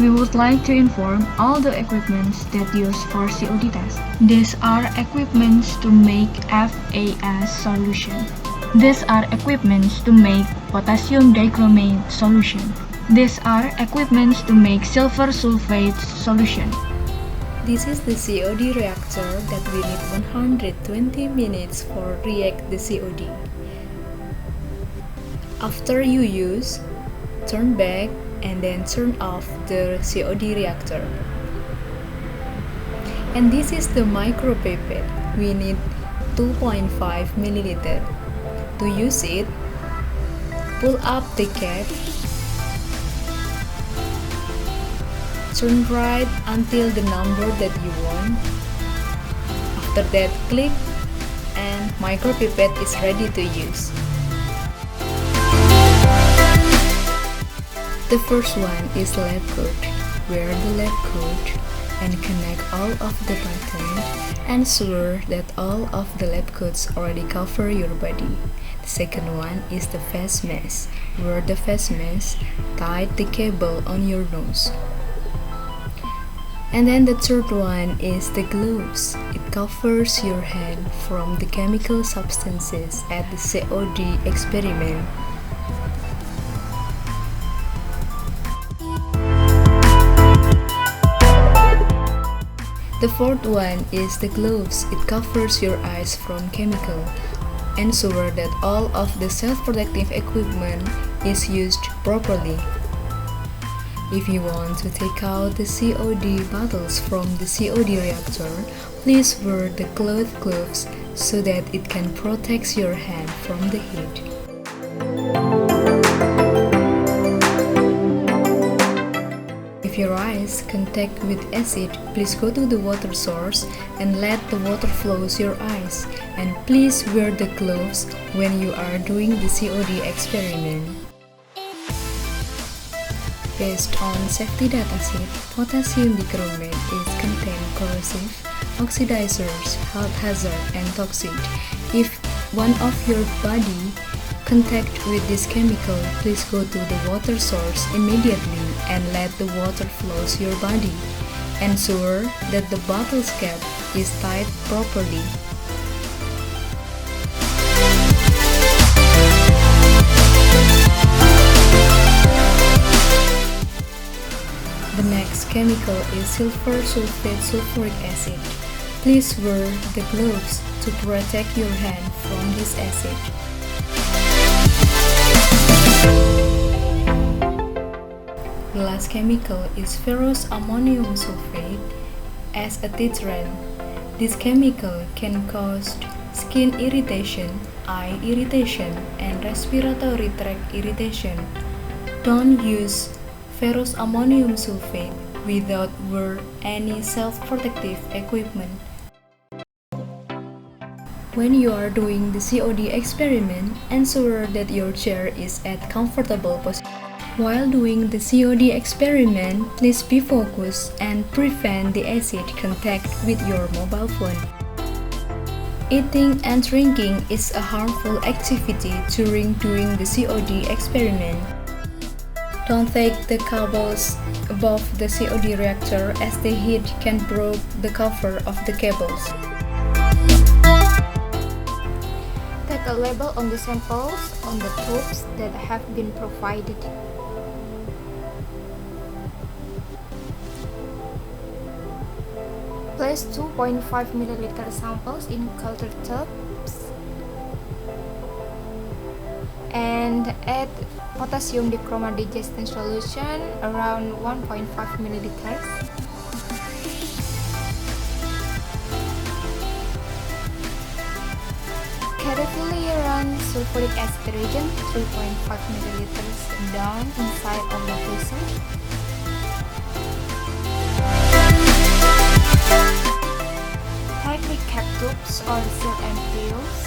We would like to inform all the equipments that used for COD test. These are equipments to make FAS solution. These are equipments to make potassium dichromate solution. These are equipments to make silver sulfate solution. This is the COD reactor that we need 120 minutes for react the COD. After you use, turn back and then turn off the COD reactor. And this is the micro pipette. We need 2.5 milliliter. To use it, pull up the cap, turn right until the number that you want. After that, click and micro pipette is ready to use. The first one is lab coat. Wear the lab coat and connect all of the buttons. Ensure that all of the lab coats already cover your body. The second one is the face mask. Wear the face mask, tie the cable on your nose. And then the third one is the gloves. It covers your hand from the chemical substances at the COD experiment. The fourth one is the gloves. It covers your eyes from chemical. Ensure that all of the self-protective equipment is used properly. If you want to take out the COD bottles from the COD reactor, please wear the cloth gloves so that it can protect your hand from the heat. If your eyes contact with acid, please go to the water source and let the water flow your eyes. And please wear the gloves when you are doing the COD experiment. Based on safety dataset, potassium dichromate is contain corrosive, oxidizers, health hazard, and toxic. If one of your body contact with this chemical, please go to the water source immediately and let the water flow your body. Ensure that the bottle's cap is tied properly. The next chemical is silver sulfate sulfuric acid. Please wear the gloves to protect your hand from this acid. The last chemical is ferrous ammonium sulfate as a deterrent. This chemical can cause skin irritation, eye irritation, and respiratory tract irritation. Don't use ferrous ammonium sulfate without wear any self-protective equipment. When you are doing the COD experiment, ensure that your chair is at comfortable position. While doing the COD experiment, please be focused and prevent the acid contact with your mobile phone. Eating and drinking is a harmful activity during doing the COD experiment. Don't take the cables above the COD reactor as the heat can break the cover of the cables. Take a label on the samples on the tubes that have been provided. Place 2.5 ml samples in culture tubes and add potassium dichromate digestion solution around 1.5 ml. Carefully run sulfuric acid reagent 3.5 ml down inside of the vessel. Take the cap tubes or seal and pills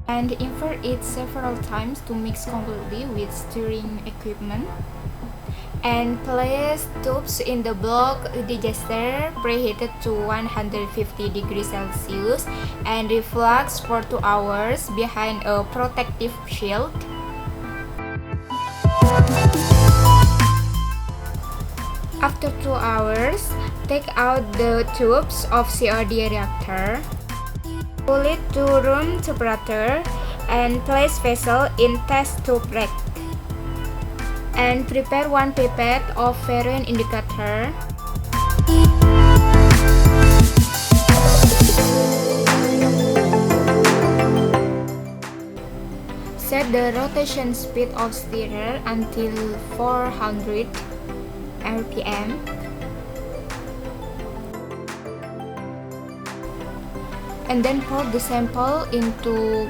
and invert it several times to mix completely with stirring equipment. And place tubes in the block digester preheated to 150 degrees Celsius and reflux for 2 hours behind a protective shield. After 2 hours, take out the tubes of COD reactor. Cool it to room temperature and place vessel in test tube rack. And prepare 1 pipette of ferrine indicator. Set the rotation speed of stirrer until 400 RPM. And then pour the sample into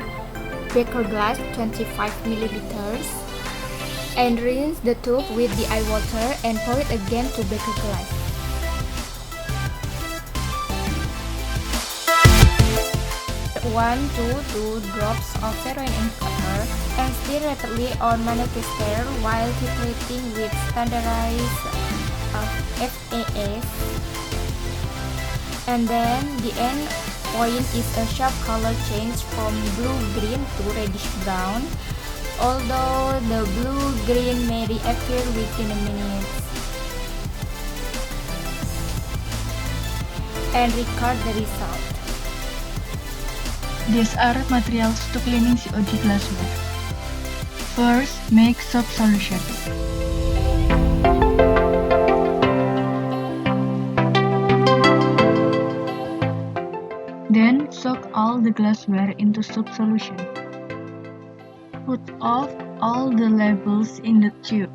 beaker glass 25 milliliters. And rinse the tube with the eye water and pour it again to beaker glass. One to 2 drops of ferrine indicator and stir rapidly on magnetic stir while titrating with standardized FAS. And then the end point is a sharp color change from blue-green to reddish-brown, although the blue-green may reappear within a minute. And record the result. These are materials to cleaning COD glassware. First, make soap solution. Then, soak all the glassware into soap solution. Put off all the labels in the tube.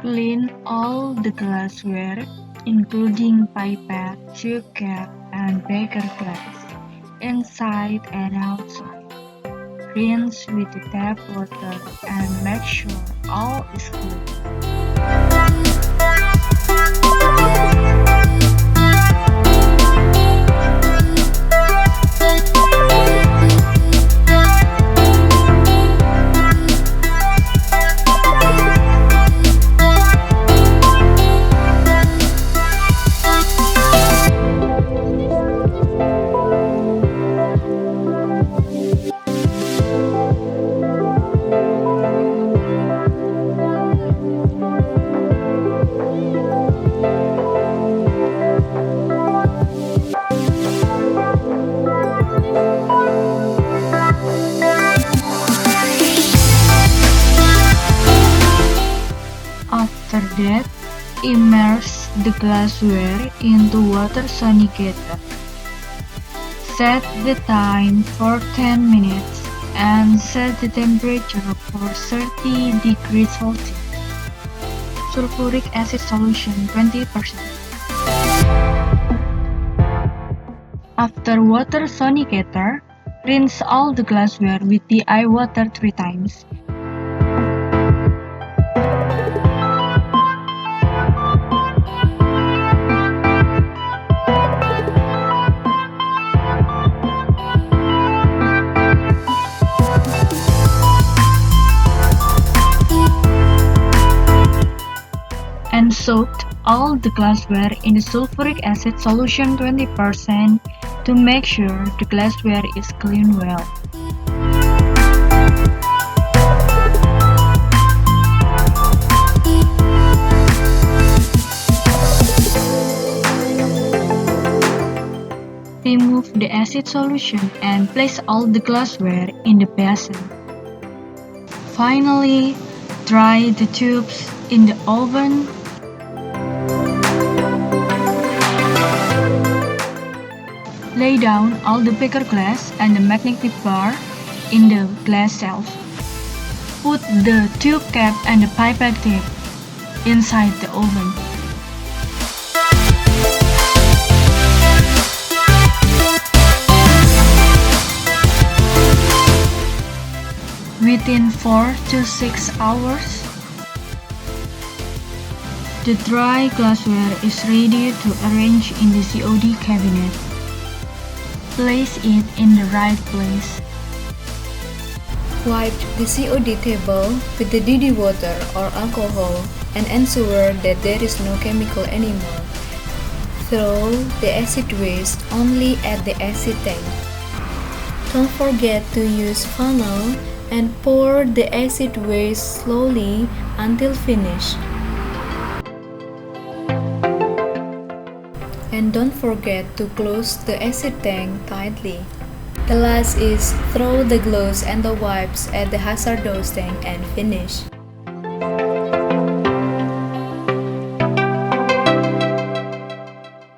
Clean all the glassware, including pipette, tube cap, and beaker glass, inside and outside. Rinse with the tap water and make sure all is clean. After that, immerse the glassware into water sonicator. Set the time for 10 minutes and set the temperature for 30 degrees Celsius. Sulfuric acid solution 20%. After water sonicator, rinse all the glassware with the eye water 3 times. And soaked all the glassware in the sulfuric acid solution 20% to make sure the glassware is cleaned well. Remove the acid solution and place all the glassware in the basin. Finally, dry the tubes in the oven. Lay down all the beaker glass and the magnetic bar in the glass shelf. Put the tube cap and the pipette tip inside the oven. Within 4 to 6 hours, the dry glassware is ready to arrange in the COD cabinet. Place it in the right place. Wipe the COD table with the DD water or alcohol and ensure that there is no chemical anymore. Throw the acid waste only at the acid tank. Don't forget to use funnel and pour the acid waste slowly until finished. And don't forget to close the acid tank tightly. The last is throw the gloves and the wipes at the hazardous tank and finish.